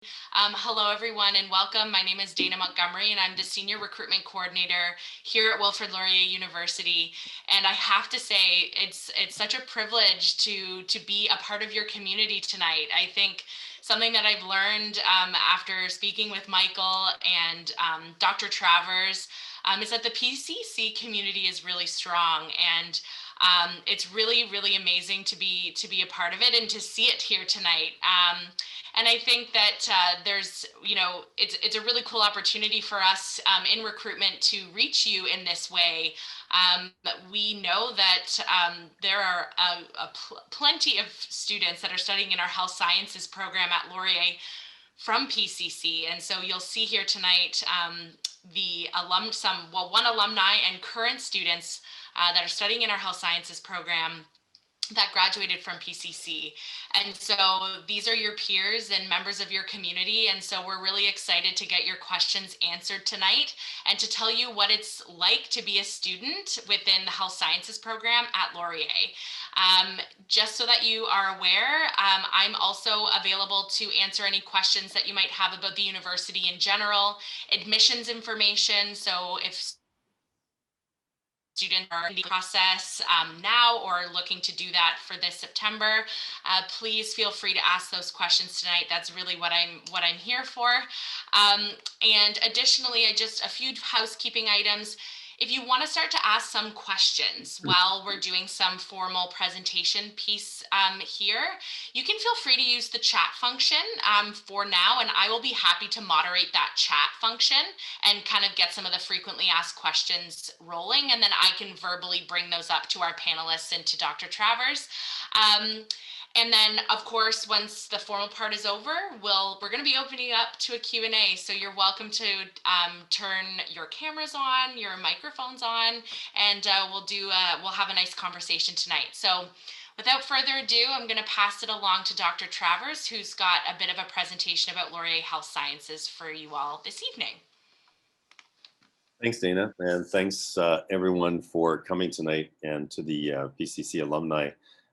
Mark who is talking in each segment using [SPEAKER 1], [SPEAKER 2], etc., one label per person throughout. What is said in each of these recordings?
[SPEAKER 1] Hello, everyone, and welcome. My name is Dana Montgomery, and I'm the Senior Recruitment Coordinator here at Wilfrid Laurier University. And I have to say, it's such a privilege to be a part of your community tonight. I think something that I've learned after speaking with Michael and Dr. Travers is that the PCC community is really strong, and it's really amazing to be a part of it and to see it here tonight. And I think that it's a really cool opportunity for us in recruitment to reach you in this way. We know that there are plenty of students that are studying in our health sciences program at Laurier from PCC, and so you'll see here tonight one alumni and current students that are studying in our health sciences program that graduated from PCC. And so these are your peers and members of your community. And so we're really excited to get your questions answered tonight and to tell you what it's like to be a student within the health sciences program at Laurier. Just so that you are aware, I'm also available to answer any questions that you might have about the university in general, admissions information. So if students are in the process now or looking to do that for this September, please feel free to ask those questions tonight. That's really what I'm here for. And additionally, just a few housekeeping items. If you want to start to ask some questions while we're doing some formal presentation piece here, you can feel free to use the chat function for now, and I will be happy to moderate that chat function and kind of get some of the frequently asked questions rolling, and then I can verbally bring those up to our panelists and to Dr. Travers. And then, of course, once the formal part is over, we're going to be opening up to a Q&A. So you're welcome to turn your cameras on, your microphones on, and we'll have a nice conversation tonight. So without further ado, I'm going to pass it along to Dr. Travers, who's got a bit of a presentation about Laurier Health Sciences for you all this evening.
[SPEAKER 2] Thanks, Dana, and thanks everyone for coming tonight, and to the PCC alumni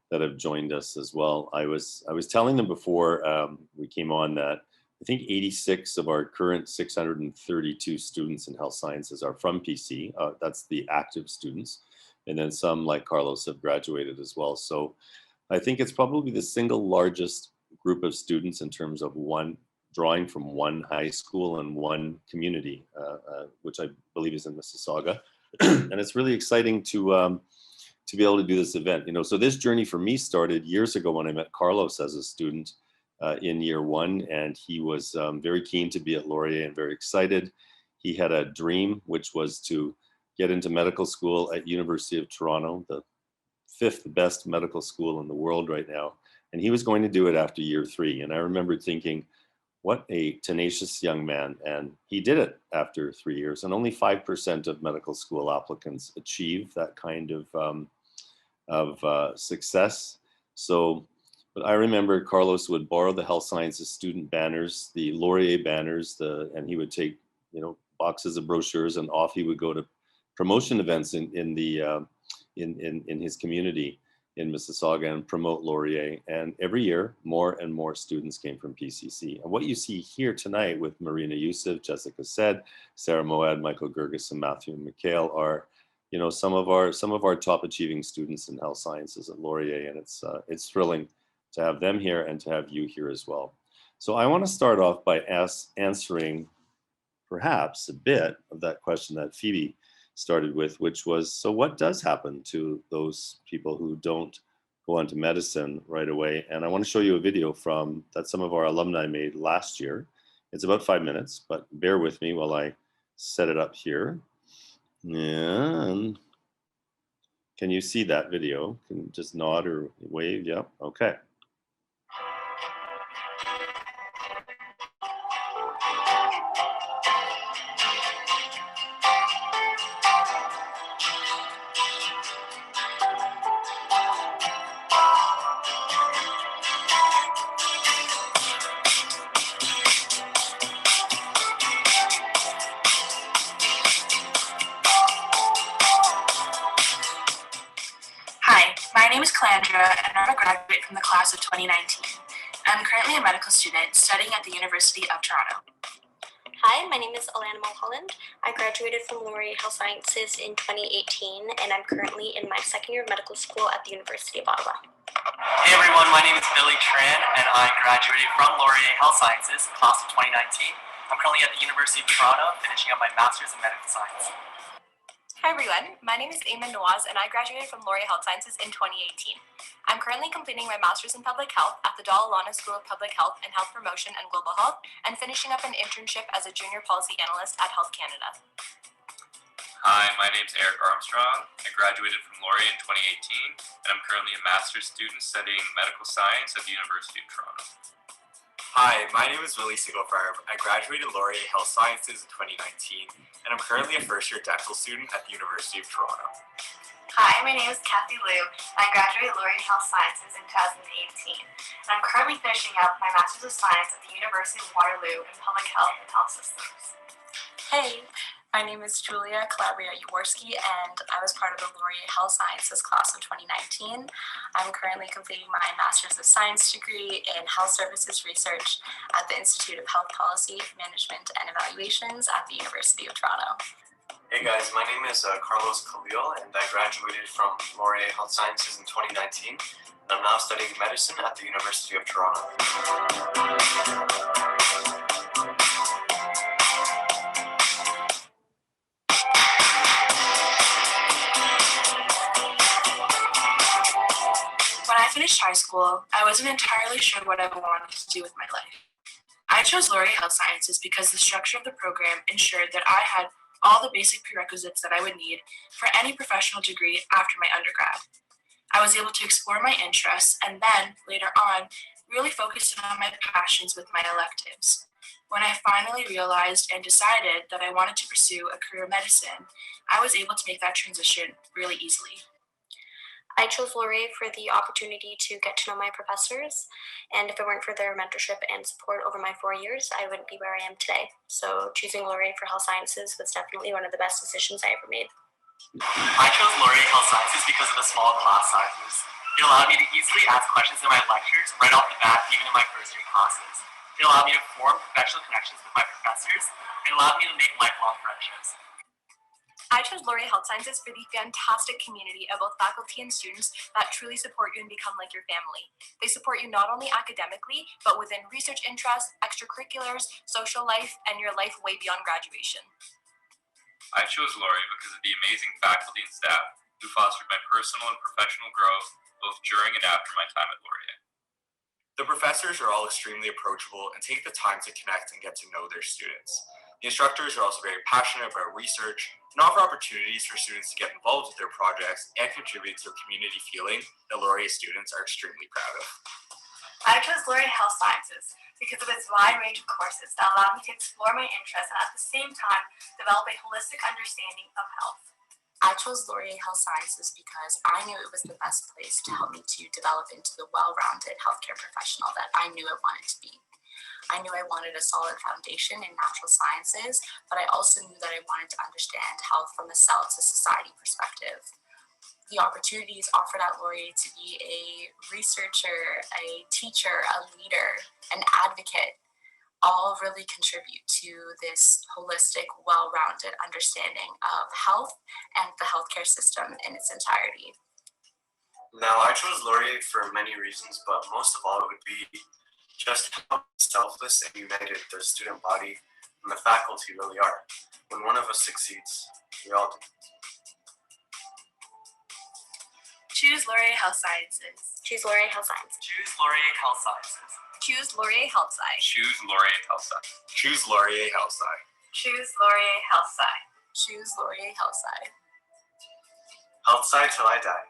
[SPEAKER 2] that have joined us as well. I was telling them before we came on that I think 86 of our current 632 students in health sciences are from PC. That's the active students, and then some, like Carlos, have graduated as well. So I think it's probably the single largest group of students in terms of drawing from one high school and one community, which I believe is in Mississauga. And it's really exciting to be able to do this event. So this journey for me started years ago when I met Carlos as a student in year one, and he was very keen to be at Laurier and very excited. He had a dream, which was to get into medical school at University of Toronto, the 5th best medical school in the world right now. And he was going to do it after year 3. And I remember thinking, what a tenacious young man. And he did it after 3 years. And only 5% of medical school applicants achieve that kind of success. But I remember Carlos would borrow the health sciences student banners, the Laurier banners, and he would take boxes of brochures, and off he would go to promotion events in his community in Mississauga and promote Laurier. And every year, more and more students came from PCC. And what you see here tonight with Marina Youssef, Jessica Said, Sarah Moad, Michael Gerges, and Matthew McHale are, some of our top achieving students in health sciences at Laurier, and it's thrilling to have them here and to have you here as well. So I want to start off by answering perhaps a bit of that question that Phoebe started with, which was, so what does happen to those people who don't go on to medicine right away? And I want to show you a video that some of our alumni made last year. It's about 5 minutes, but bear with me while I set it up here. And can you see that video? Can you just nod or wave? Yeah, okay.
[SPEAKER 3] My name is Calandra, and I'm a graduate from the class of 2019. I'm currently a medical student studying at the University of Toronto.
[SPEAKER 4] Hi, my name is Alana Mulholland. I graduated from Laurier Health Sciences in 2018, and I'm currently in my second year of medical school at the University of Ottawa.
[SPEAKER 5] Hey everyone, my name is Billy Tran, and I graduated from Laurier Health Sciences, class of 2019. I'm currently at the University of Toronto, finishing up my Master's in Medical Science.
[SPEAKER 6] Hi everyone, my name is Eamon Nawaz and I graduated from Laurier Health Sciences in 2018. I'm currently completing my Master's in Public Health at the Dal-Alana School of Public Health and Health Promotion and Global Health and finishing up an internship as a Junior Policy Analyst at Health Canada.
[SPEAKER 7] Hi, my name is Eric Armstrong. I graduated from Laurier in 2018 and I'm currently a Master's student studying Medical Science at the University of Toronto.
[SPEAKER 8] Hi, my name is Willie Siegelfarb. I graduated Laurier Health Sciences in 2019, and I'm currently a first-year dental student at the University of Toronto.
[SPEAKER 9] Hi, my name is Kathy Liu. I graduated Laurier Health Sciences in 2018, and I'm currently finishing up my Master's of Science at the University of Waterloo in Public Health and Health Systems.
[SPEAKER 10] Hey, my name is Julia Calabria-Jaworski, and I was part of the Laurier Health Sciences class of 2019. I'm currently completing my Master's of Science degree in Health Services Research at the Institute of Health Policy, Management, and Evaluations at the University of Toronto.
[SPEAKER 11] Hey guys, my name is Carlos Khalil, and I graduated from Laurier Health Sciences in 2019, and I'm now studying medicine at the University of Toronto.
[SPEAKER 3] When I finished high school, I wasn't entirely sure what I wanted to do with my life. I chose Laurier Health Sciences because the structure of the program ensured that I had all the basic prerequisites that I would need for any professional degree after my undergrad. I was able to explore my interests and then, later on, really focus on my passions with my electives. When I finally realized and decided that I wanted to pursue a career in medicine, I was able to make that transition really easily.
[SPEAKER 4] I chose Laurier for the opportunity to get to know my professors, and if it weren't for their mentorship and support over my 4 years, I wouldn't be where I am today. So choosing Laurier for Health Sciences was definitely one of the best decisions I ever made.
[SPEAKER 5] I chose Laurier Health Sciences because of the small class sizes. It allowed me to easily ask questions in my lectures right off the bat, even in my first year classes. It allowed me to form professional connections with my professors, and allowed me to make lifelong friendships.
[SPEAKER 6] I chose Laurier Health Sciences for the fantastic community of both faculty and students that truly support you and become like your family. They support you not only academically, but within research interests, extracurriculars, social life, and your life way beyond graduation.
[SPEAKER 7] I chose Laurier because of the amazing faculty and staff who fostered my personal and professional growth both during and after my time at Laurier.
[SPEAKER 8] The professors are all extremely approachable and take the time to connect and get to know their students. The instructors are also very passionate about research and offer opportunities for students to get involved with their projects and contribute to a community feeling that Laurier students are extremely proud of.
[SPEAKER 9] I chose Laurier Health Sciences because of its wide range of courses that allow me to explore my interests and at the same time develop a holistic understanding of health.
[SPEAKER 10] I chose Laurier Health Sciences because I knew it was the best place to help me to develop into the well-rounded healthcare professional that I knew I wanted to be. I knew I wanted a solid foundation in natural sciences, but I also knew that I wanted to understand health from a cell to society perspective. The opportunities offered at Laurier to be a researcher, a teacher, a leader, an advocate, all really contribute to this holistic, well-rounded understanding of health and the healthcare system in its entirety.
[SPEAKER 11] Now, I chose Laurier for many reasons, but most of all, it would be just how selfless and united the student body and the faculty really are. When one of us succeeds, we all do.
[SPEAKER 3] Choose Laurier Health Sciences.
[SPEAKER 4] Choose Laurier Health Sciences.
[SPEAKER 5] Choose Laurier Health Sciences.
[SPEAKER 6] Choose Laurier Health Sci.
[SPEAKER 7] Choose Laurier Health Science.
[SPEAKER 8] Choose Laurier Health Sci.
[SPEAKER 9] Choose Laurier Health Sci.
[SPEAKER 10] Choose Laurier Health Sci.
[SPEAKER 11] Health Sci till I die.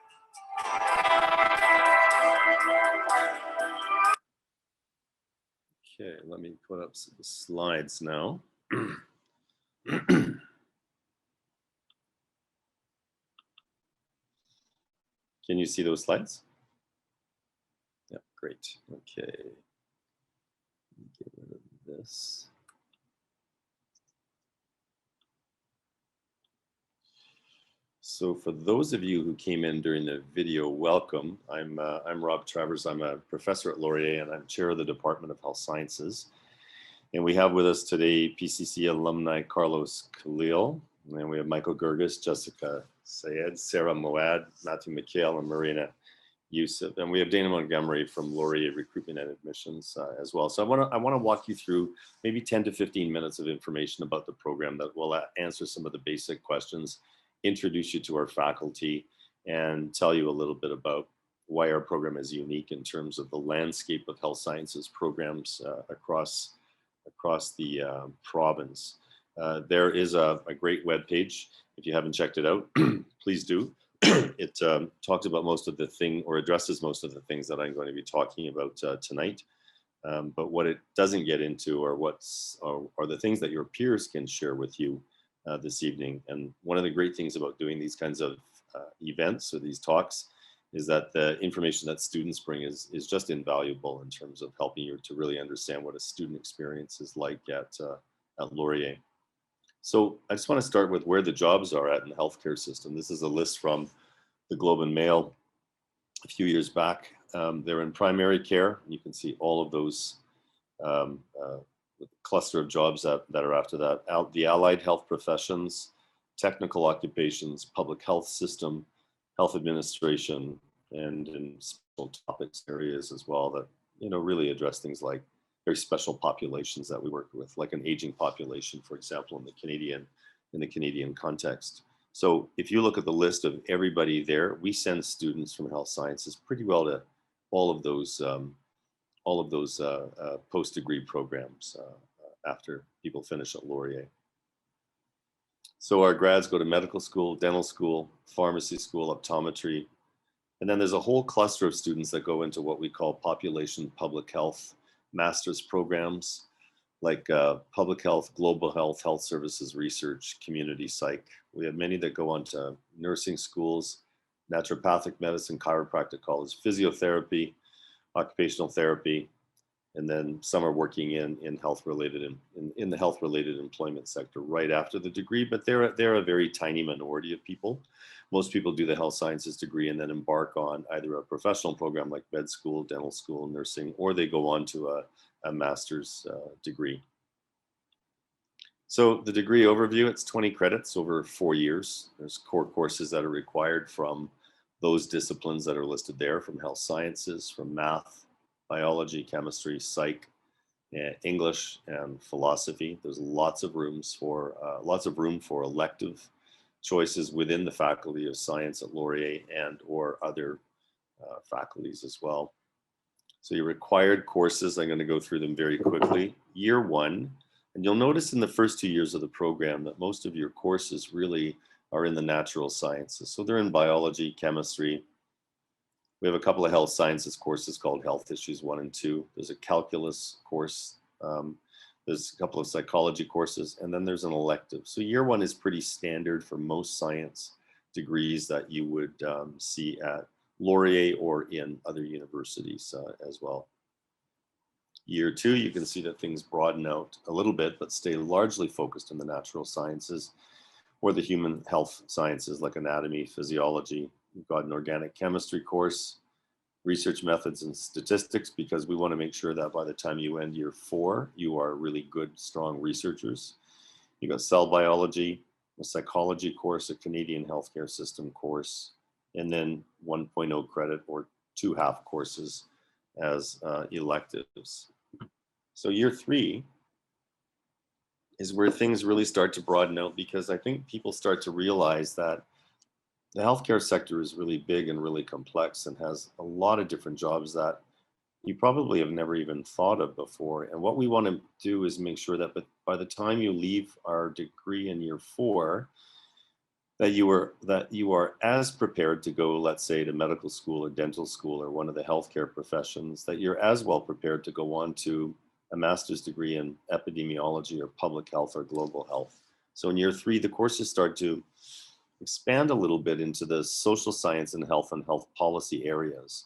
[SPEAKER 2] Okay, let me put up some slides now. Can you see those slides? Yeah, great. Okay. Get rid of this. So for those of you who came in during the video, welcome. I'm Rob Travers. I'm a professor at Laurier and I'm chair of the Department of Health Sciences. And we have with us today PCC alumni Carlos Khalil, and we have Michael Gurgis, Jessica Sayed, Sarah Moad, Matthew McHale, and Marina Yusuf. And we have Dana Montgomery from Laurier Recruitment and Admissions as well. So I want to walk you through maybe 10 to 15 minutes of information about the program that will answer some of the basic questions, introduce you to our faculty, and tell you a little bit about why our program is unique in terms of the landscape of health sciences programs across the province. There is a great webpage. If you haven't checked it out, please do. It talks about most of the thing, or addresses most of the things that I'm going to be talking about tonight. But what it doesn't get into are the things that your peers can share with you this evening. And one of the great things about doing these kinds of events or these talks is that the information that students bring is just invaluable in terms of helping you to really understand what a student experience is like at Laurier. So I just want to start with where the jobs are at in the healthcare system. This is a list from the Globe and Mail a few years back. They're in primary care. You can see all of those cluster of jobs that are after that. The allied health professions, technical occupations, public health system, health administration, and in special topics areas as well that, you know, really address things like very special populations that we work with, like an aging population, for example, in the Canadian context. So if you look at the list of everybody there, we send students from health sciences pretty well to all of those post-degree programs after people finish at Laurier. So our grads go to medical school, dental school, pharmacy school, optometry, and then there's a whole cluster of students that go into what we call population public health master's programs, like public health, global health, health services research, community psych. We have many that go on to nursing schools, naturopathic medicine, chiropractic college, physiotherapy, occupational therapy, and then some are working in health-related in the health-related employment sector right after the degree, but they're a very tiny minority of people. Most people do the health sciences degree and then embark on either a professional program like med school, dental school, nursing, or they go on to a master's degree. So the degree overview, it's 20 credits over 4 years. There's core courses that are required from those disciplines that are listed there, from health sciences, from math, biology, chemistry, psych, English, and philosophy. There's lots of room for elective choices within the Faculty of Science at Laurier and or other faculties as well. So your required courses, I'm going to go through them very quickly. Year one, and you'll notice in the first 2 years of the program that most of your courses really are in the natural sciences. So they're in biology, chemistry. We have a couple of health sciences courses called Health Issues 1 and 2. There's a calculus course. There's a couple of psychology courses, and then there's an elective. So year one is pretty standard for most science degrees that you would see at Laurier or in other universities as well. Year two, you can see that things broaden out a little bit, but stay largely focused on the natural sciences or the human health sciences like anatomy, physiology. We've got an organic chemistry course, research methods and statistics, because we want to make sure that by the time you end year 4, you are really good, strong researchers. You've got cell biology, a psychology course, a Canadian healthcare system course, and then 1.0 credit or 2 half courses as electives. So year 3 is where things really start to broaden out, because I think people start to realize that the healthcare sector is really big and really complex and has a lot of different jobs that you probably have never even thought of before. And what we want to do is make sure that by the time you leave our degree in year 4, that you are as prepared to go, let's say, to medical school or dental school or one of the healthcare professions, that you're as well prepared to go on to a master's degree in epidemiology or public health or global health. So in year 3, the courses start to expand a little bit into the social science and health policy areas.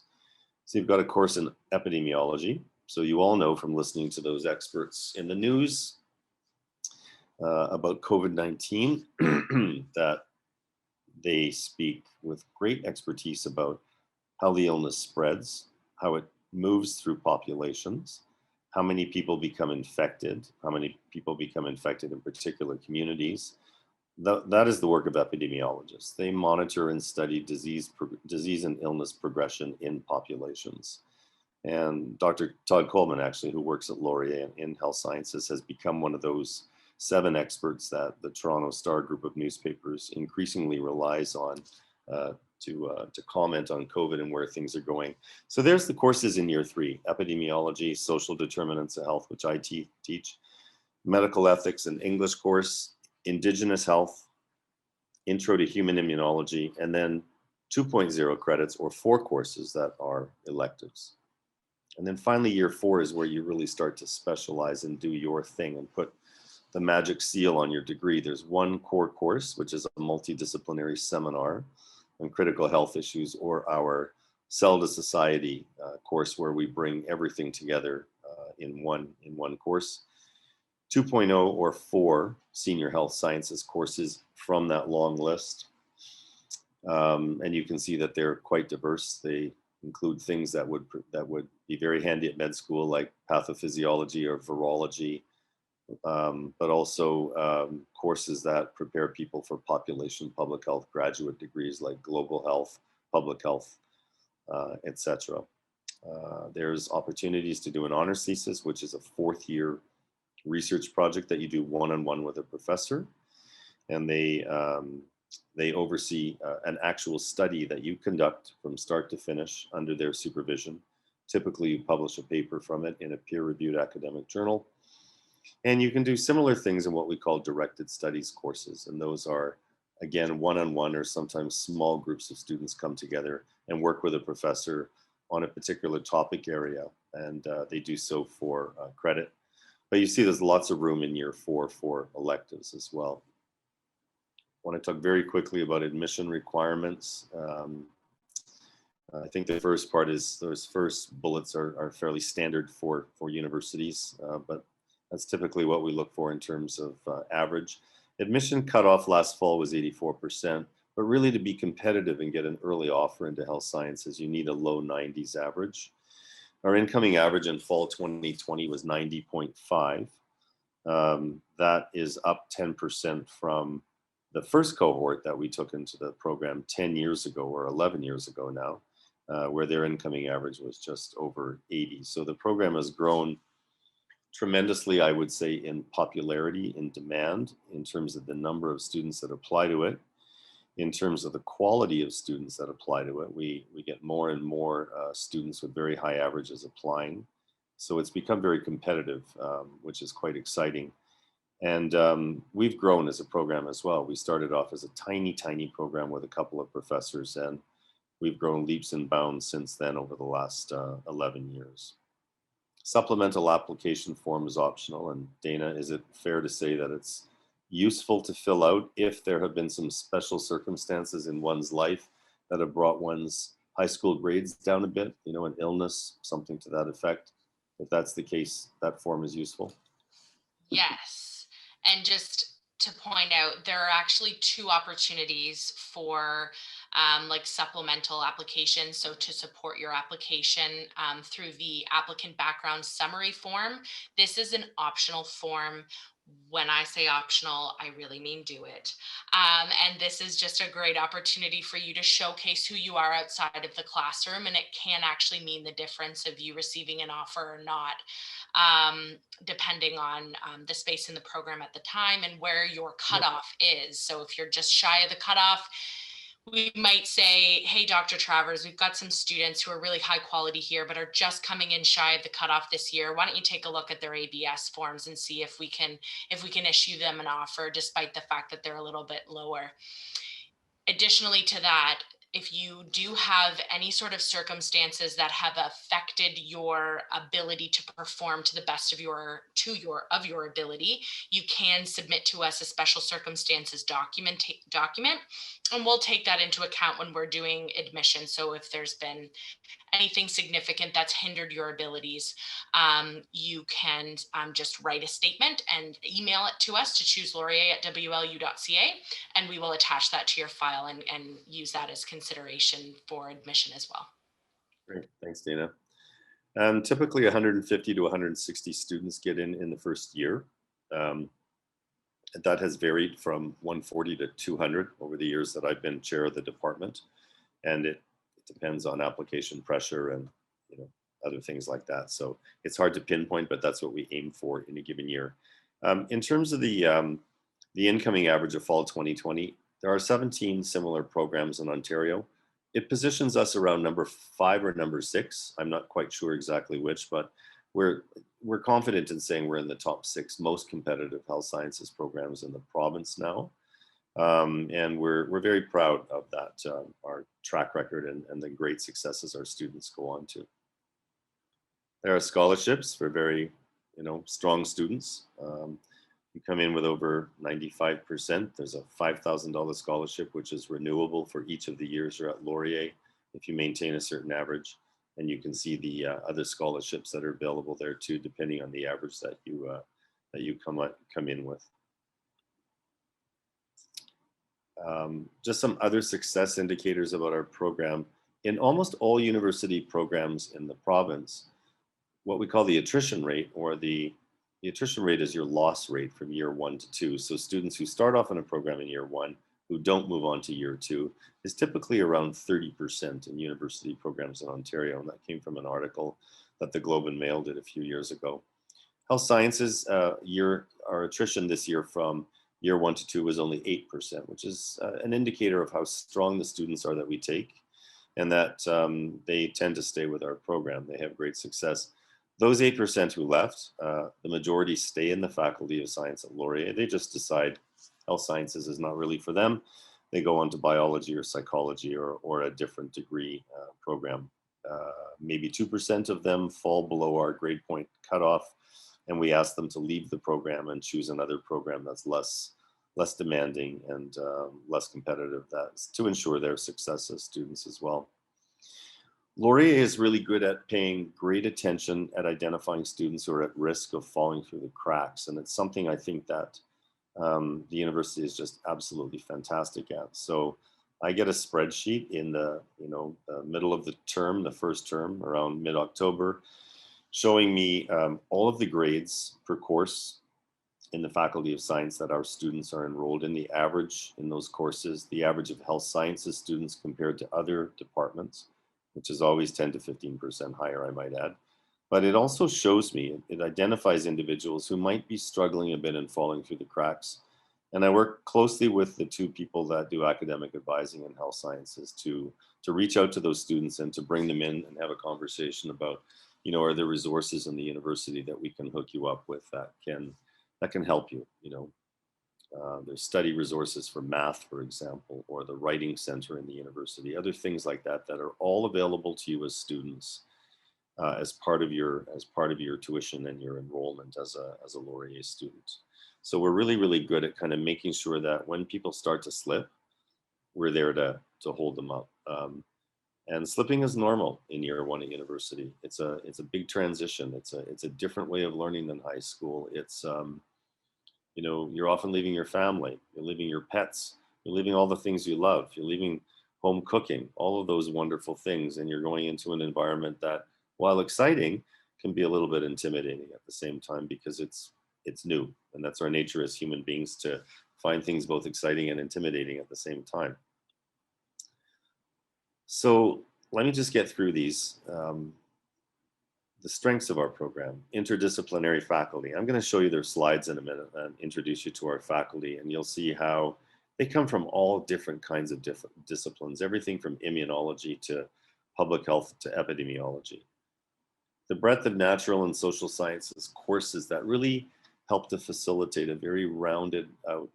[SPEAKER 2] So you've got a course in epidemiology. So you all know from listening to those experts in the news about COVID-19 that They speak with great expertise about how the illness spreads, how it moves through populations, how many people become infected, how many people become infected in particular communities. That is the work of epidemiologists. They monitor and study disease and illness progression in populations. And Dr. Todd Coleman, actually, who works at Laurier in health sciences, has become one of those 7 experts that the Toronto Star group of newspapers increasingly relies on to comment on COVID and where things are going. So there's the courses in year 3: epidemiology, social determinants of health, which I teach, medical ethics and English course, Indigenous health, intro to human immunology, and then 2.0 credits or 4 courses that are electives. And then finally, year 4 is where you really start to specialize and do your thing and put the magic seal on your degree. There's 1 core course, which is a multidisciplinary seminar on critical health issues, or our Cell to Society course, where we bring everything together in one course. 2.0 or 4 senior health sciences courses from that long list. And you can see that they're quite diverse. They include things that would be very handy at med school, like pathophysiology or virology, but also courses that prepare people for population public health graduate degrees like global health, public health, etc. There's opportunities to do an honors thesis, which is a 4th year research project that you do one-on-one with a professor, and they oversee an actual study that you conduct from start to finish under their supervision. Typically, you publish a paper from it in a peer-reviewed academic journal. And you can do similar things in what we call directed studies courses. And those are, again, one-on-one, or sometimes small groups of students come together and work with a professor on a particular topic area. And they do so for credit. But you see there's lots of room in year 4 for electives as well. I want to talk very quickly about admission requirements. I think the first part is, those first bullets are fairly standard for universities, but that's typically what we look for in terms of average. Admission cutoff last fall was 84%, but really to be competitive and get an early offer into health sciences, you need a low 90s average. Our incoming average in fall 2020 was 90.5. That is up 10% from the first cohort that we took into the program 10 years ago, or 11 years ago now, where their incoming average was just over 80. So the program has grown tremendously, I would say, in popularity, in demand, in terms of the number of students that apply to it, in terms of the quality of students that apply to it. We get more and more students with very high averages applying. So it's become very competitive, which is quite exciting. And we've grown as a program as well. We started off as a tiny, tiny program with a couple of professors, and we've grown leaps and bounds since then over the last 11 years. Supplemental application form is optional. And Dana, is it fair to say that it's useful to fill out if there have been some special circumstances in one's life that have brought one's high school grades down a bit, you know, an illness, something to that effect? If that's the case, that form is useful?
[SPEAKER 1] Yes. And just to point out, there are actually 2 opportunities for like supplemental applications. So to support your application through the applicant background summary form, this is an optional form. When I say optional, I really mean do it. And this is just a great opportunity for you to showcase who you are outside of the classroom, and it can actually mean the difference of you receiving an offer or not, depending on the space in the program at the time and where your cutoff is. So if you're just shy of the cutoff, we might say, hey, Dr. Travers, we've got some students who are really high quality here, but are just coming in shy of the cutoff this year. Why don't you take a look at their ABS forms and see if we can issue them an offer, despite the fact that they're a little bit lower. Additionally to that, if you do have any sort of circumstances that have affected your ability to perform to the best of your ability, you can submit to us a special circumstances document, and we'll take that into account when we're doing admission. So if there's been anything significant that's hindered your abilities, you can just write a statement and email it to us to chooselaurier@wlu.ca, and we will attach that to your file and use that as consideration for admission as well.
[SPEAKER 2] Great, thanks, Dana. Typically 150 to 160 students get in the first year. That has varied from 140 to 200 over the years that I've been chair of the department. And it depends on application pressure and other things like that. So it's hard to pinpoint, but that's what we aim for in a given year. In terms of the incoming average of fall 2020, there are 17 similar programs in Ontario. It positions us around number 5 or number 6. I'm not quite sure exactly which, but we're confident in saying we're in the top 6 most competitive health sciences programs in the province now. And we're very proud of that, our track record and the great successes our students go on to. There are scholarships for very, strong students. You come in with over 95%. There's a $5,000 scholarship, which is renewable for each of the years you're at Laurier if you maintain a certain average. And you can see the other scholarships that are available there too, depending on the average that you come in with. Just some other success indicators about our program. In almost all university programs in the province, what we call the attrition rate, or the attrition rate is your loss rate from year 1 to 2. So students who start off in a program in year 1 who don't move on to year 2 is typically around 30% in university programs in Ontario. And that came from an article that the Globe and Mail did a few years ago. Health sciences, our attrition this year from year 1 to 2 was only 8%, which is an indicator of how strong the students are that we take, and that they tend to stay with our program. They have great success. Those 8% who left, the majority stay in the Faculty of Science at Laurier. They just decide health sciences is not really for them. They go on to biology or psychology or a different degree program. Maybe 2% of them fall below our grade point cutoff, and we ask them to leave the program and choose another program that's less demanding and less competitive. That's to ensure their success as students as well. Laurier is really good at paying great attention at identifying students who are at risk of falling through the cracks, and it's something I think that the university is just absolutely fantastic at. So I get a spreadsheet in the middle of the term, the first term, around mid-October, showing me all of the grades per course in the Faculty of Science that our students are enrolled in, the average in those courses, the average of health sciences students compared to other departments, which is always 10 to 15% higher, I might add. But it also shows me, it identifies individuals who might be struggling a bit and falling through the cracks. And I work closely with the 2 people that do academic advising in health sciences to reach out to those students and to bring them in and have a conversation about, are there resources in the university that we can hook you up with that can help you, There's study resources for math, for example, or the writing center in the university, other things like that that are all available to you as students as part of your tuition and your enrollment as a Laurier student. So we're really, really good at kind of making sure that when people start to slip, we're there to hold them up. And slipping is normal in year 1 at university. It's a big transition. It's a different way of learning than high school. It's you're often leaving your family, you're leaving your pets, you're leaving all the things you love, you're leaving home cooking, all of those wonderful things, and you're going into an environment that, while exciting, can be a little bit intimidating at the same time because it's new, and that's our nature as human beings, to find things both exciting and intimidating at the same time. So let me just get through these. The strengths of our program: interdisciplinary faculty. I'm going to show you their slides in a minute and introduce you to our faculty, and you'll see how they come from all different kinds of different disciplines, everything from immunology to public health to epidemiology. The breadth of natural and social sciences courses that really help to facilitate a very rounded out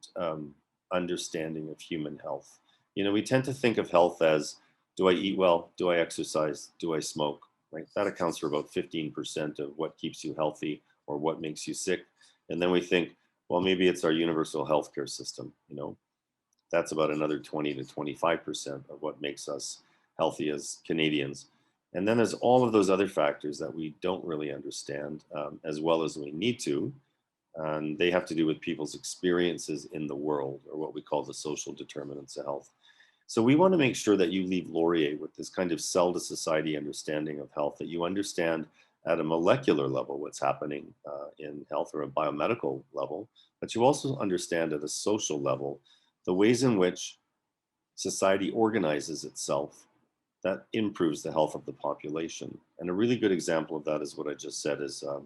[SPEAKER 2] understanding of human health. We tend to think of health as, do I eat well? Do I exercise? Do I smoke? Right? That accounts for about 15% of what keeps you healthy or what makes you sick. And then we think, well, maybe it's our universal healthcare system. That's about another 20 to 25% of what makes us healthy as Canadians. And then there's all of those other factors that we don't really understand as well as we need to. And they have to do with people's experiences in the world, or what we call the social determinants of health. So we want to make sure that you leave Laurier with this kind of cell to society understanding of health, that you understand at a molecular level what's happening in health, or a biomedical level, but you also understand at a social level the ways in which society organizes itself that improves the health of the population. And a really good example of that is what I just said, is a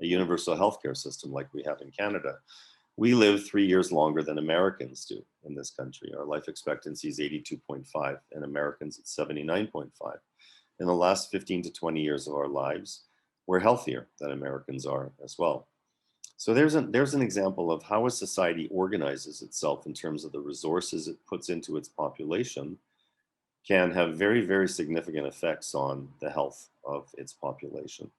[SPEAKER 2] universal healthcare system like we have in Canada. We live 3 years longer than Americans do in this country. Our life expectancy is 82.5, and Americans it's 79.5. In the last 15 to 20 years of our lives, we're healthier than Americans are as well. So there's an example of how a society organizes itself in terms of the resources it puts into its population can have very, very significant effects on the health of its population.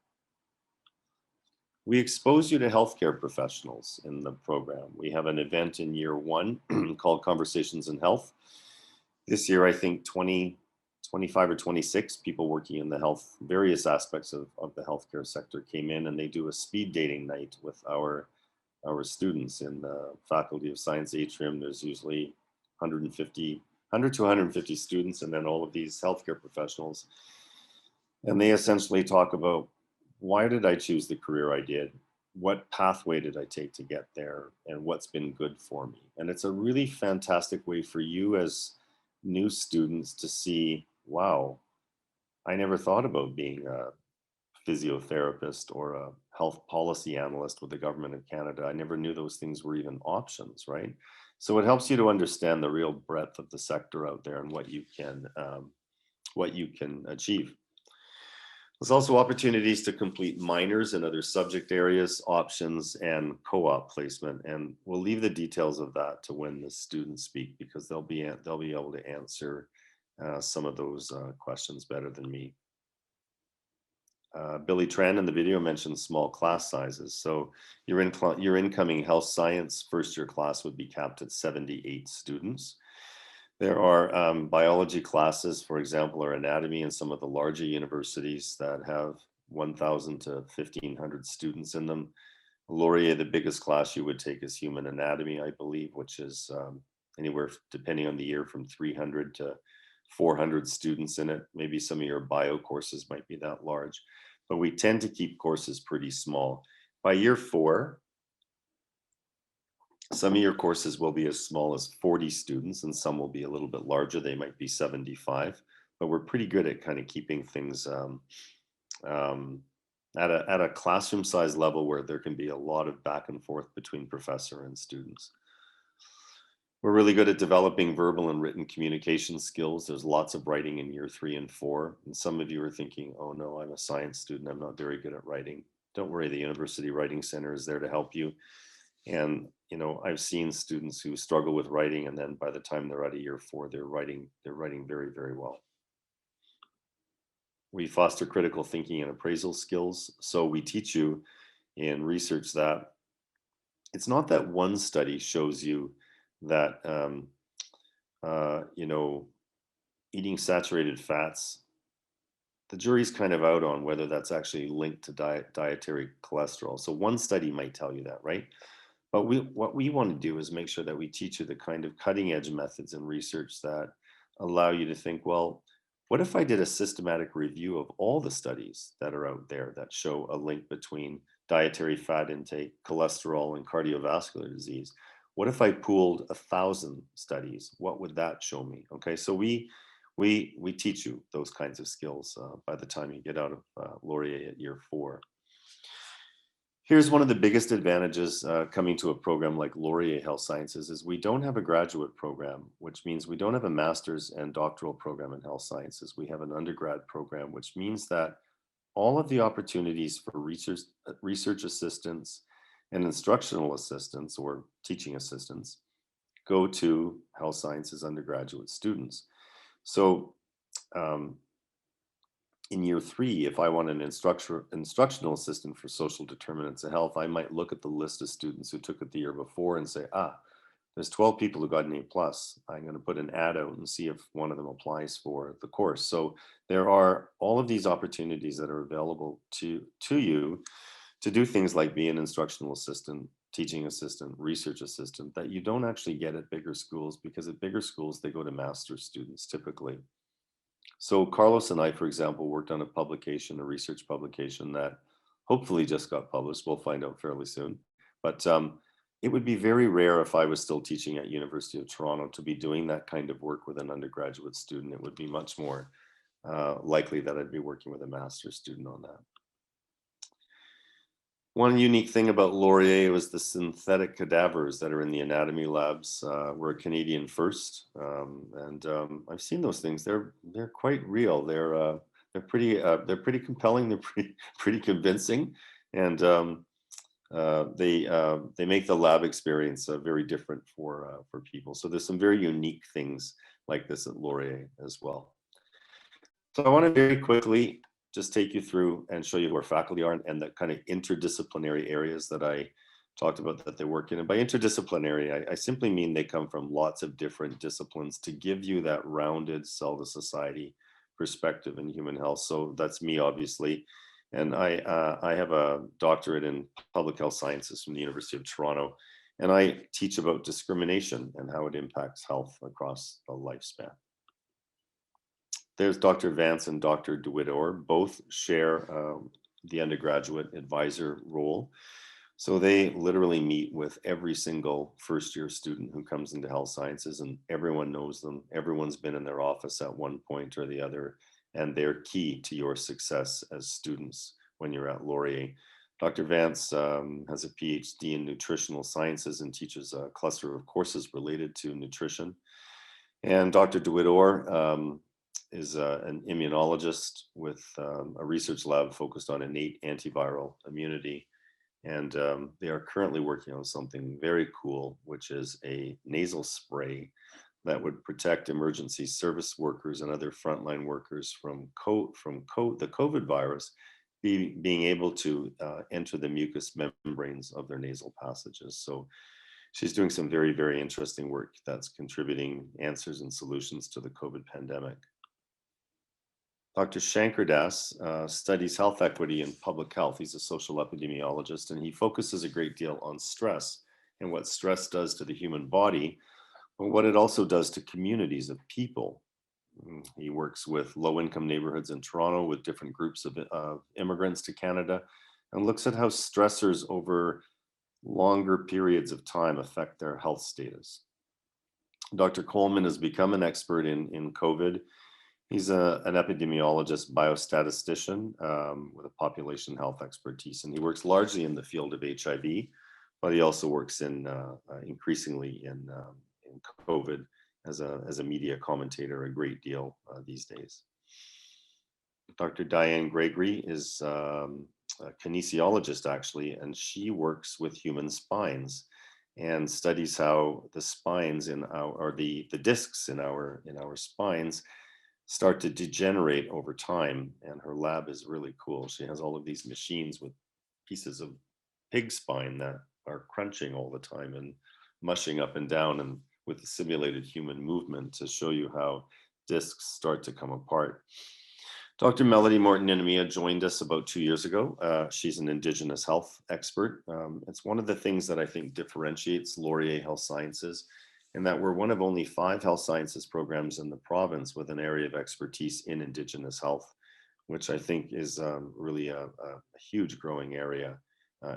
[SPEAKER 2] We expose you to healthcare professionals in the program. We have an event in year 1 called Conversations in Health. This year, I think 25 or 26 people working in the health, various aspects of the healthcare sector came in, and they do a speed dating night with our students in the Faculty of Science atrium. There's usually 100 to 150 students, and then all of these healthcare professionals. And they essentially talk about, why did I choose the career I did? What pathway did I take to get there? And what's been good for me? And it's a really fantastic way for you as new students to see, wow, I never thought about being a physiotherapist or a health policy analyst with the government of Canada. I never knew those things were even options, right? So it helps you to understand the real breadth of the sector out there and what you can achieve. There's also opportunities to complete minors in other subject areas, options, and co-op placement. And we'll leave the details of that to when the students speak, because they'll be able to answer some of those questions better than me. Billy Tran in the video mentioned small class sizes. So your incoming health science first year class would be capped at 78 students. There are biology classes, for example, or anatomy in some of the larger universities that have 1,000 to 1,500 students in them. Laurier, the biggest class you would take is human anatomy, I believe, which is anywhere, depending on the year, from 300 to 400 students in it. Maybe some of your bio courses might be that large, but we tend to keep courses pretty small. By year 4, some of your courses will be as small as 40 students, and some will be a little bit larger. They might be 75, but we're pretty good at kind of keeping things at a classroom size level where there can be a lot of back and forth between professor and students. We're really good at developing verbal and written communication skills. There's lots of writing in year 3 and 4. And some of you are thinking, oh no, I'm a science student, I'm not very good at writing. Don't worry, the University Writing Center is there to help you. And I've seen students who struggle with writing, and then by the time they're out of year 4, they're writing very, very well. We foster critical thinking and appraisal skills. So we teach you in research that it's not that one study shows you that eating saturated fats, the jury's kind of out on whether that's actually linked to dietary cholesterol. So one study might tell you that, right? But what we want to do is make sure that we teach you the kind of cutting edge methods in research that allow you to think, well, what if I did a systematic review of all the studies that are out there that show a link between dietary fat intake, cholesterol, and cardiovascular disease? What if I pooled 1,000 studies? What would that show me? Okay, so we teach you those kinds of skills by the time you get out of Laurier at year 4. Here's one of the biggest advantages coming to a program like Laurier Health Sciences is we don't have a graduate program, which means we don't have a master's and doctoral program in health sciences. We have an undergrad program, which means that all of the opportunities for research assistants and instructional assistants or teaching assistants go to health sciences undergraduate students. So in year 3, if I want an instructional assistant for social determinants of health, I might look at the list of students who took it the year before and say, there's 12 people who got an A+. I'm going to put an ad out and see if one of them applies for the course. So there are all of these opportunities that are available to you to do things like be an instructional assistant, teaching assistant, research assistant that you don't actually get at bigger schools, because at bigger schools, they go to master's students typically. So Carlos and I, for example, worked on a publication, a research publication that hopefully just got published. We'll find out fairly soon. But it would be very rare if I was still teaching at University of Toronto to be doing that kind of work with an undergraduate student. It would be much more likely that I'd be working with a master's student on that. One unique thing about Laurier was the synthetic cadavers that are in the anatomy labs. We're a Canadian first, and I've seen those things. They're quite real. They're pretty compelling. They're pretty convincing, and they make the lab experience very different for people. So there's some very unique things like this at Laurier as well. So I want to very quickly just take you through and show you who our faculty are and the kind of interdisciplinary areas that I talked about that they work in. And by interdisciplinary, I simply mean they come from lots of different disciplines to give you that rounded cell to society perspective in human health. So that's me, obviously. And I have a doctorate in public health sciences from the University of Toronto. And I teach about discrimination and how it impacts health across the lifespan. There's Dr. Vance and Dr. DeWitt-Orr, both share the undergraduate advisor role. So they literally meet with every single first-year student who comes into health sciences, and everyone knows them. Everyone's been in their office at one point or the other, and they're key to your success as students when you're at Laurier. Dr. Vance has a PhD in nutritional sciences and teaches a cluster of courses related to nutrition. And Dr. DeWitt-Orr is an immunologist with a research lab focused on innate antiviral immunity. And they are currently working on something very cool, which is a nasal spray that would protect emergency service workers and other frontline workers from the COVID virus being able to enter the mucous membranes of their nasal passages. So she's doing some very, very interesting work that's contributing answers and solutions to the COVID pandemic. Dr. Shankardas studies health equity and public health. He's a social epidemiologist, and he focuses a great deal on stress and what stress does to the human body, but what it also does to communities of people. He works with low-income neighborhoods in Toronto with different groups of immigrants to Canada, and looks at how stressors over longer periods of time affect their health status. Dr. Coleman has become an expert in COVID. He's an epidemiologist, biostatistician with a population health expertise, and he works largely in the field of HIV, but he also works increasingly in COVID as a media commentator a great deal these days. Dr. Diane Gregory is a kinesiologist, actually, and she works with human spines and studies how the spines the discs in our spines start to degenerate over time, and her lab is really cool. She has all of these machines with pieces of pig spine that are crunching all the time and mushing up and down, and with the simulated human movement to show you how discs start to come apart. Dr. Melody Morton-Inamia joined us about 2 years ago. She's an Indigenous health expert. It's one of the things that I think differentiates Laurier Health Sciences, in that we're one of only 5 health sciences programs in the province with an area of expertise in Indigenous health, which I think is really a huge growing area,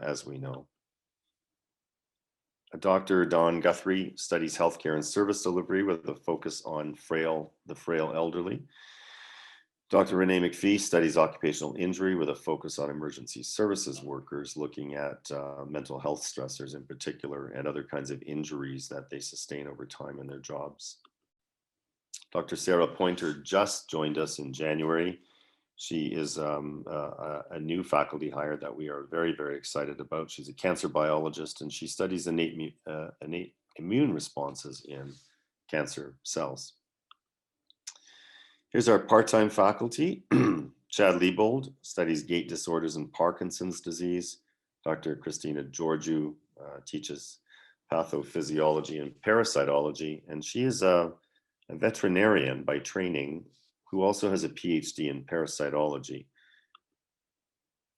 [SPEAKER 2] as we know. Dr. Dawn Guthrie studies healthcare and service delivery with a focus on the frail elderly. Dr. Renee McLeod studies occupational injury with a focus on emergency services workers, looking at mental health stressors in particular and other kinds of injuries that they sustain over time in their jobs. Dr. Sarah Poenter just joined us in January. She is a new faculty hire that we are very, very excited about. She's a cancer biologist, and she studies innate immune responses in cancer cells. Here's our part-time faculty. Chad Liebold studies gait disorders and Parkinson's disease. Dr. Christina Georgiou teaches pathophysiology and parasitology, and she is a veterinarian by training who also has a PhD in parasitology.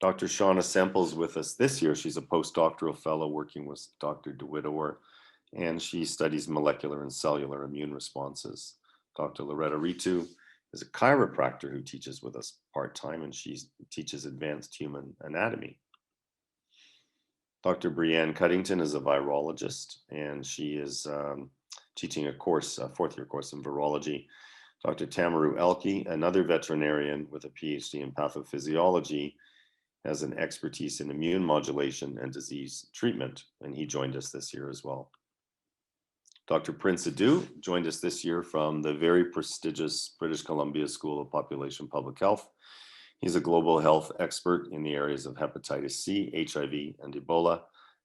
[SPEAKER 2] Dr. Shauna Semple's with us this year. She's a postdoctoral fellow working with Dr. DeWitt Orr, and she studies molecular and cellular immune responses. Dr. Loretta Ritu is a chiropractor who teaches with us part-time, and she teaches advanced human anatomy. Dr. Brianne Cuddington is a virologist, and she is teaching a course, a fourth-year course in virology. Dr. Tamaru Elke, another veterinarian with a PhD in pathophysiology, has an expertise in immune modulation and disease treatment, and he joined us this year as well. Dr. Prince Adu joined us this year from the very prestigious British Columbia School of Population Public Health. He's a global health expert in the areas of hepatitis C, HIV, and Ebola,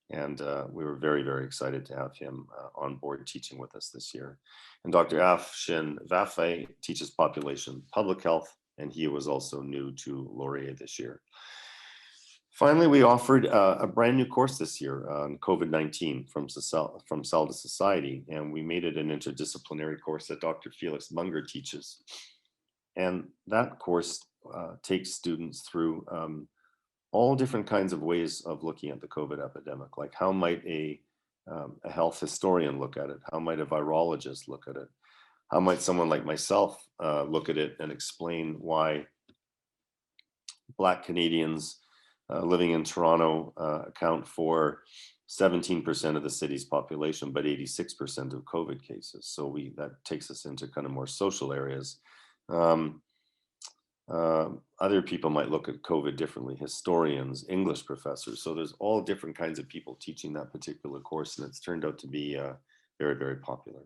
[SPEAKER 2] and we were very, very excited to have him on board teaching with us this year. And Dr. Afshin Vafe teaches population public health, and he was also new to Laurier this year. Finally, we offered a brand new course this year on COVID-19 from Cell to Society, and we made it an interdisciplinary course that Dr. Felix Munger teaches. And that course takes students through all different kinds of ways of looking at the COVID epidemic, like how might a health historian look at it? How might a virologist look at it? How might someone like myself look at it and explain why Black Canadians living in Toronto account for 17% of the city's population, but 86% of COVID cases. So that takes us into kind of more social areas. Other people might look at COVID differently, historians, English professors. So there's all different kinds of people teaching that particular course, and it's turned out to be very, very popular.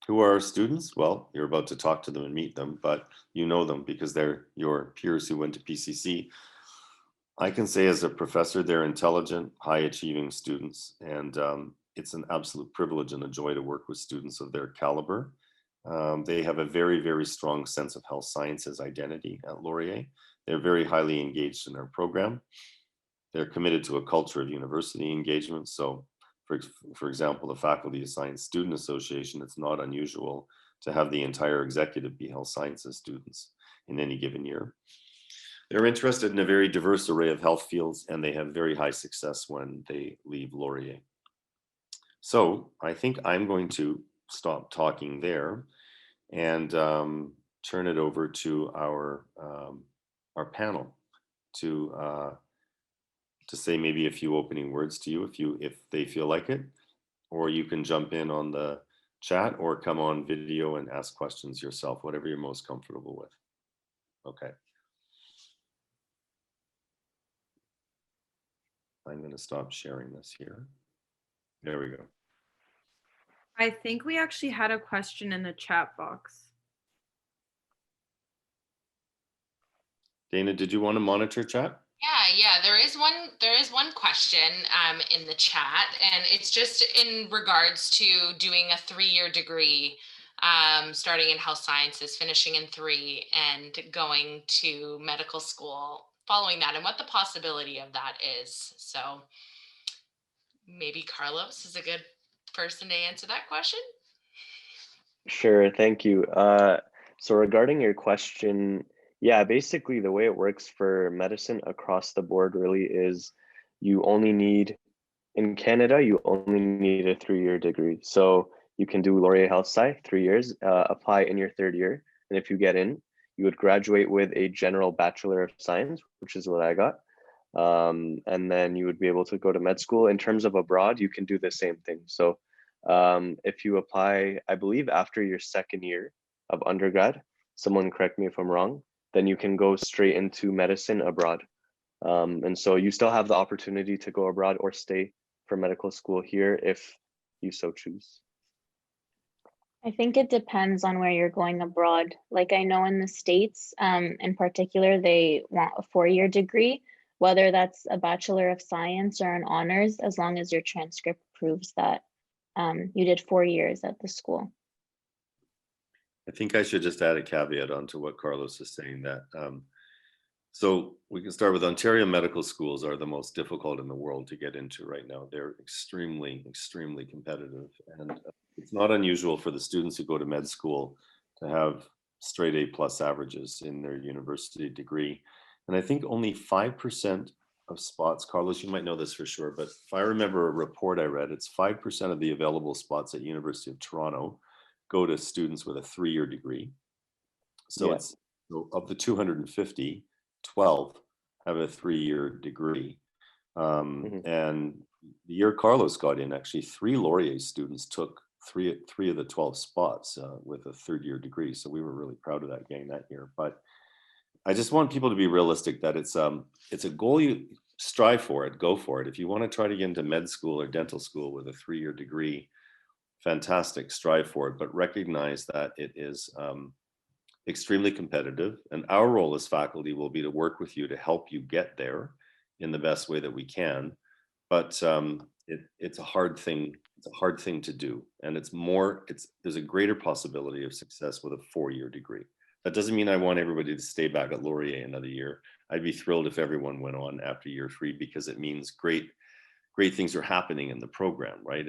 [SPEAKER 2] Who are our students? Well, you're about to talk to them and meet them, but you know them because they're your peers who went to PCC. I can say as a professor, they're intelligent, high-achieving students, and it's an absolute privilege and a joy to work with students of their caliber. They have a very, very strong sense of health sciences identity at Laurier. They're very highly engaged in our program. They're committed to a culture of university engagement. So for example, the Faculty of Science Student Association, it's not unusual to have the entire executive be health sciences students in any given year. They're interested in a very diverse array of health fields, and they have very high success when they leave Laurier. So I think I'm going to stop talking there and turn it over to our panel to say maybe a few opening words to you if they feel like it, or you can jump in on the chat or come on video and ask questions yourself, whatever you're most comfortable with. Okay. I'm going to stop sharing this here. There we go.
[SPEAKER 12] I think we actually had a question in the chat box.
[SPEAKER 2] Dana, did you want to monitor chat?
[SPEAKER 1] Yeah, there is one question in the chat, and it's just in regards to doing a 3-year degree, starting in health sciences, finishing in 3, and going to medical school following that, and what the possibility of that is. So maybe Carlos is a good person to answer that question.
[SPEAKER 13] Sure, thank you. So regarding your question, yeah, basically the way it works for medicine across the board really is you only need, in Canada, you only need a 3-year degree. So you can do Laurier Health Sci, 3 years, apply in your 3rd year. And if you get in, you would graduate with a general Bachelor of Science, which is what I got. And then you would be able to go to med school. In terms of abroad, you can do the same thing. So if you apply, I believe after your 2nd year of undergrad, someone correct me if I'm wrong, then you can go straight into medicine abroad. And so you still have the opportunity to go abroad or stay for medical school here if you so choose.
[SPEAKER 4] I think it depends on where you're going abroad. Like I know in the States, in particular, they want a 4-year degree, whether that's a Bachelor of Science or an honors, as long as your transcript proves that you did 4 years at the school.
[SPEAKER 2] I think I should just add a caveat onto what Carlos is saying, that So we can start with Ontario medical schools are the most difficult in the world to get into right now. They're extremely, extremely competitive. And it's not unusual for the students who go to med school to have straight A+ averages in their university degree. And I think only 5% of spots, Carlos, you might know this for sure, but if I remember a report I read, it's 5% of the available spots at University of Toronto go to students with a 3-year degree. So it's, so of the 250, 12 have a 3-year degree. And the year Carlos got in, actually 3 Laurier students took three of the 12 spots with a 3rd-year degree. So we were really proud of that getting that year. But I just want people to be realistic that it's a goal. You strive for it, go for it. If you want to try to get into med school or dental school with a 3-year degree, fantastic, strive for it, but recognize that it is extremely competitive. And our role as faculty will be to work with you to help you get there in the best way that we can. But it's a hard thing. It's a hard thing to do. And there's a greater possibility of success with a 4-year degree. That doesn't mean I want everybody to stay back at Laurier another year. I'd be thrilled if everyone went on after year 3, because it means great things are happening in the program, right?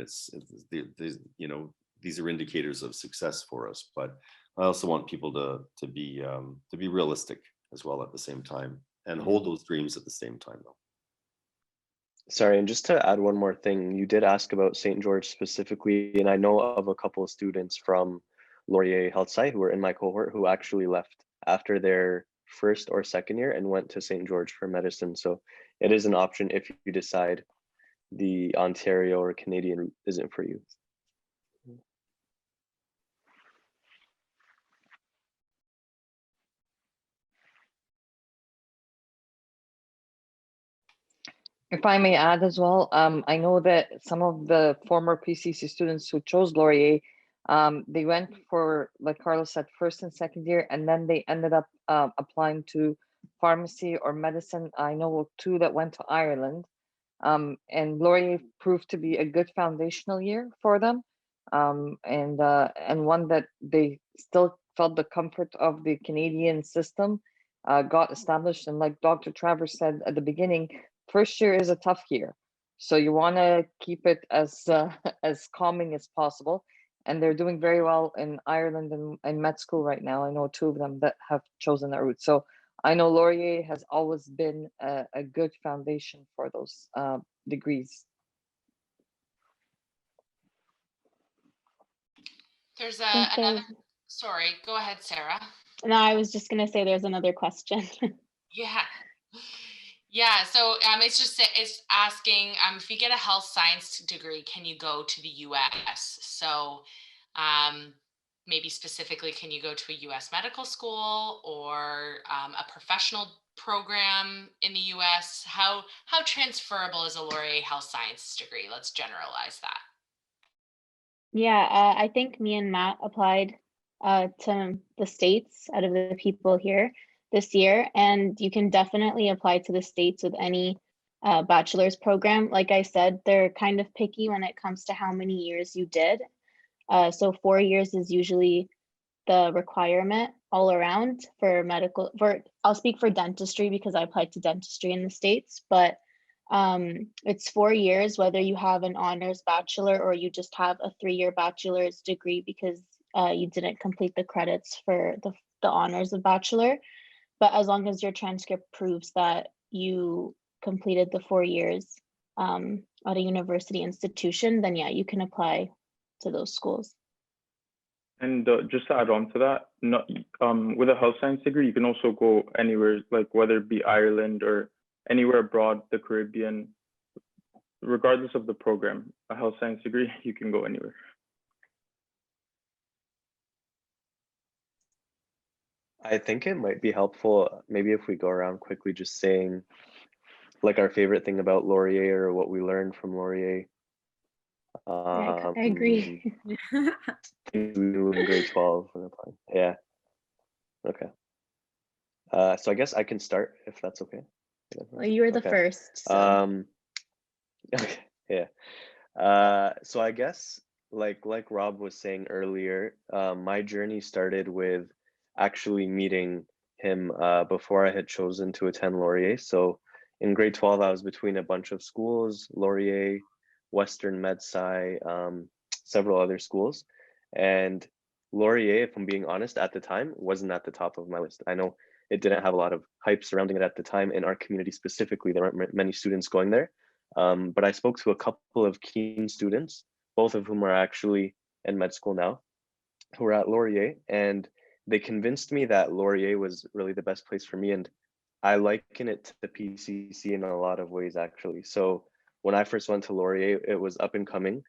[SPEAKER 2] You know, these are indicators of success for us. But I also want people to be realistic as well at the same time, and hold those dreams at the same time, though.
[SPEAKER 13] Sorry, and just to add one more thing, you did ask about St. George specifically, and I know of a couple of students from Laurier Health Sci who were in my cohort who actually left after their 1st or 2nd year and went to St. George for medicine. So it is an option if you decide the Ontario or Canadian route isn't for you.
[SPEAKER 14] If I may add as well, I know that some of the former PCC students who chose Laurier, they went for, like Carlos said, 1st and 2nd year, and then they ended up applying to pharmacy or medicine. I know 2 that went to Ireland, and Laurier proved to be a good foundational year for them, and one that they still felt the comfort of the Canadian system got established. And like Dr. Travers said at the beginning, 1st year is a tough year, so you want to keep it as as calming as possible. And they're doing very well in Ireland and med school right now. I know 2 of them that have chosen that route. So I know Laurier has always been a good foundation for those degrees.
[SPEAKER 1] There's another. Sorry, go ahead, Sarah.
[SPEAKER 15] No, I was just going to say there's another question.
[SPEAKER 1] Yeah, so it's asking if you get a health science degree, can you go to the US? So maybe specifically, can you go to a US medical school or a professional program in the US? How transferable is a Laurier health science degree? Let's generalize that.
[SPEAKER 15] Yeah, I think me and Matt applied to the States out of the people here this year, and you can definitely apply to the States with any bachelor's program. Like I said, they're kind of picky when it comes to how many years you did. So 4 years is usually the requirement all around for medical. I'll speak for dentistry because I applied to dentistry in the States, but it's 4 years whether you have an honors bachelor or you just have a 3-year bachelor's degree because you didn't complete the credits for the honors of bachelor. But as long as your transcript proves that you completed the 4 years at a university institution, then yeah, you can apply to those schools.
[SPEAKER 16] And just to add on to that, with a health science degree, you can also go anywhere, like whether it be Ireland or anywhere abroad, the Caribbean, regardless of the program. A health science degree, you can go anywhere.
[SPEAKER 13] I think it might be helpful, maybe if we go around quickly, just saying like our favorite thing about Laurier or what we learned from Laurier.
[SPEAKER 15] I agree.
[SPEAKER 13] In grade 12. Yeah. Okay. So I guess I can start if that's okay.
[SPEAKER 15] Well, you were the first. So.
[SPEAKER 13] Okay. Yeah. So I guess like Rob was saying earlier, my journey started with actually meeting him before I had chosen to attend Laurier. So in grade 12, I was between a bunch of schools, Laurier, Western MedSci, several other schools. And Laurier, if I'm being honest, at the time, wasn't at the top of my list. I know it didn't have a lot of hype surrounding it at the time. In our community specifically, there weren't many students going there. But I spoke to a couple of keen students, both of whom are actually in med school now, who were at Laurier, and they convinced me that Laurier was really the best place for me. And I liken it to the PCC in a lot of ways, actually. So when I first went to Laurier, it was up and coming,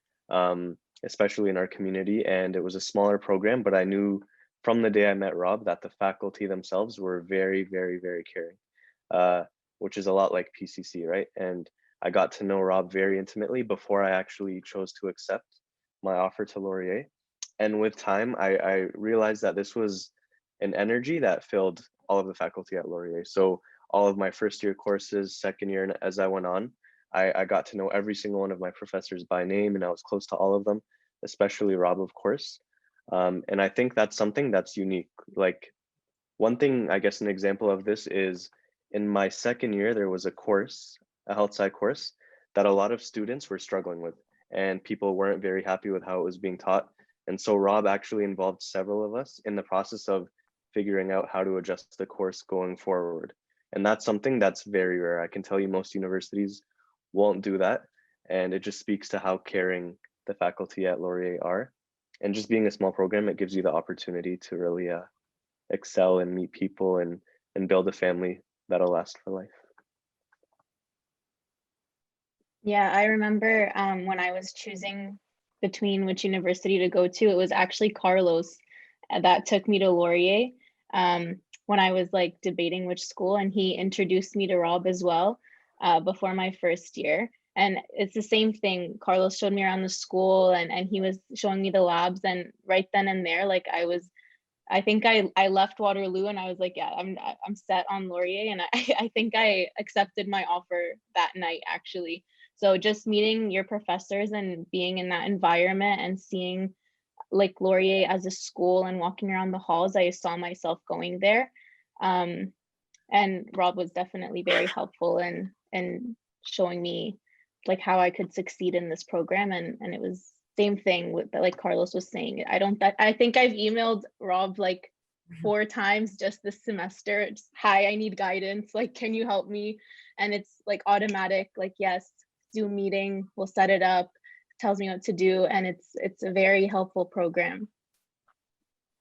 [SPEAKER 13] especially in our community, and it was a smaller program, but I knew from the day I met Rob that the faculty themselves were very, very, very caring, which is a lot like PCC, right? And I got to know Rob very intimately before I actually chose to accept my offer to Laurier. And with time, I realized that this was an energy that filled all of the faculty at Laurier. So all of my first year courses, second year, and as I went on, I got to know every single one of my professors by name, and I was close to all of them, especially Rob, of course. And I think that's something that's unique. Like one thing, I guess an example of this is in my second year, there was a course, a health sci course that a lot of students were struggling with, and people weren't very happy with how it was being taught. And so Rob actually involved several of us in the process of figuring out how to adjust the course going forward. And that's something that's very rare. I can tell you most universities won't do that. And it just speaks to how caring the faculty at Laurier are. And just being a small program, it gives you the opportunity to really excel and meet people and build a family that'll last for life.
[SPEAKER 15] Yeah, I remember when I was choosing between which university to go to, it was actually Carlos that took me to Laurier when I was like debating which school, and he introduced me to Rob as well before my first year. And it's the same thing. Carlos showed me around the school, and he was showing me the labs, and right then and there, like I think I left Waterloo and I was like, yeah, I'm set on Laurier, and I think I accepted my offer that night actually. So just meeting your professors and being in that environment and seeing like Laurier as a school and walking around the halls, I saw myself going there. And Rob was definitely very helpful in showing me like how I could succeed in this program. And it was same thing with like Carlos was saying. I think I've emailed Rob like 4 times just this semester. Just, hi, I need guidance. Like, can you help me? And it's like automatic, like, yes, Zoom meeting, we'll set it up, tells me what to do. And it's a very helpful program.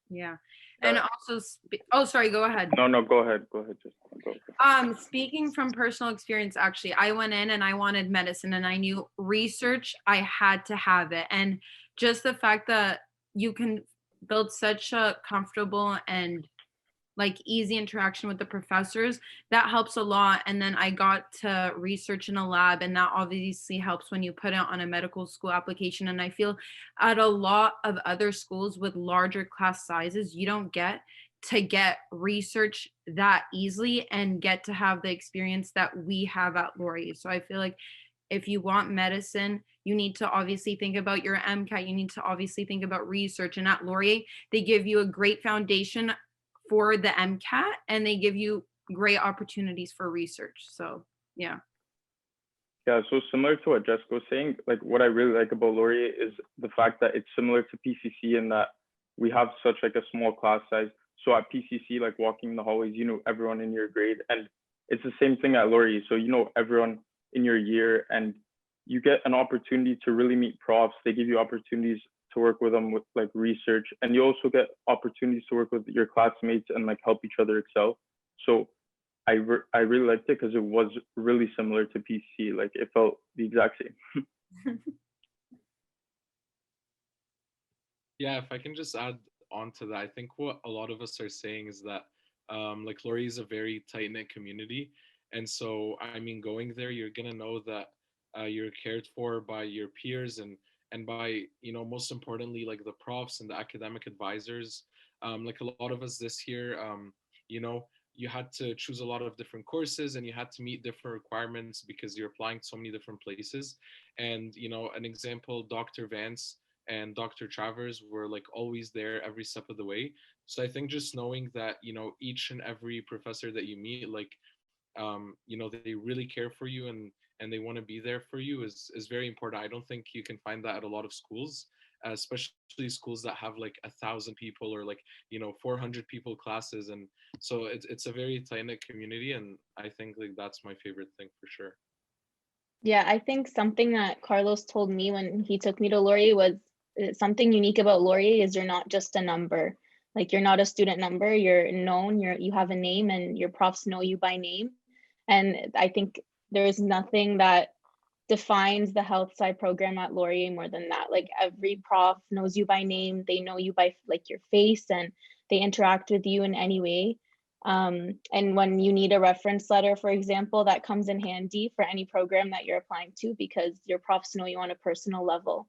[SPEAKER 12] Yeah. And also, oh, sorry, go ahead.
[SPEAKER 16] No, go ahead. Just go.
[SPEAKER 12] Speaking from personal experience, actually, I went in and I wanted medicine, and I knew research, I had to have it. And just the fact that you can build such a comfortable and like easy interaction with the professors, that helps a lot. And then I got to research in a lab, and that obviously helps when you put it on a medical school application. And I feel at a lot of other schools with larger class sizes, you don't get to get research that easily and get to have the experience that we have at Laurier. So I feel like if you want medicine, you need to obviously think about your MCAT, you need to obviously think about research. And at Laurier, they give you a great foundation for the MCAT, and they give you great opportunities for research. So yeah.
[SPEAKER 16] Yeah, so similar to what Jessica was saying, like what I really like about Laurier is the fact that it's similar to PCC in that we have such like a small class size. So at PCC, like walking in the hallways, you know everyone in your grade, and it's the same thing at Laurier. So you know everyone in your year, and you get an opportunity to really meet profs. They give you opportunities to work with them with like research, and you also get opportunities to work with your classmates and like help each other excel. So I really liked it because it was really similar to PC. Like it felt the exact same.
[SPEAKER 17] Yeah, if I can just add on to that, I think what a lot of us are saying is that like Laurier is a very tight-knit community. And so, I mean, going there, you're gonna know that you're cared for by your peers and by, you know, most importantly, like the profs and the academic advisors. Like a lot of us this year, you know, you had to choose a lot of different courses and you had to meet different requirements because you're applying to so many different places. And, you know, an example, Dr. Vance, and Dr. Travers were like always there every step of the way. So I think just knowing that, you know, each and every professor that you meet, like, you know, they really care for you and they want to be there for you is very important. I don't think you can find that at a lot of schools, especially schools that have like 1,000 people or like, you know, 400 people classes. And so it's a very tight-knit community. And I think like that's my favorite thing for sure.
[SPEAKER 15] Yeah, I think something that Carlos told me when he took me to Laurier was something unique about Laurier is you're not just a number. Like you're not a student number, you're known, you have a name and your profs know you by name. And I think there's nothing that defines the health sci program at Laurier more than that. Like every prof knows you by name, they know you by like your face and they interact with you in any way. And when you need a reference letter, for example, that comes in handy for any program that you're applying to because your profs know you on a personal level.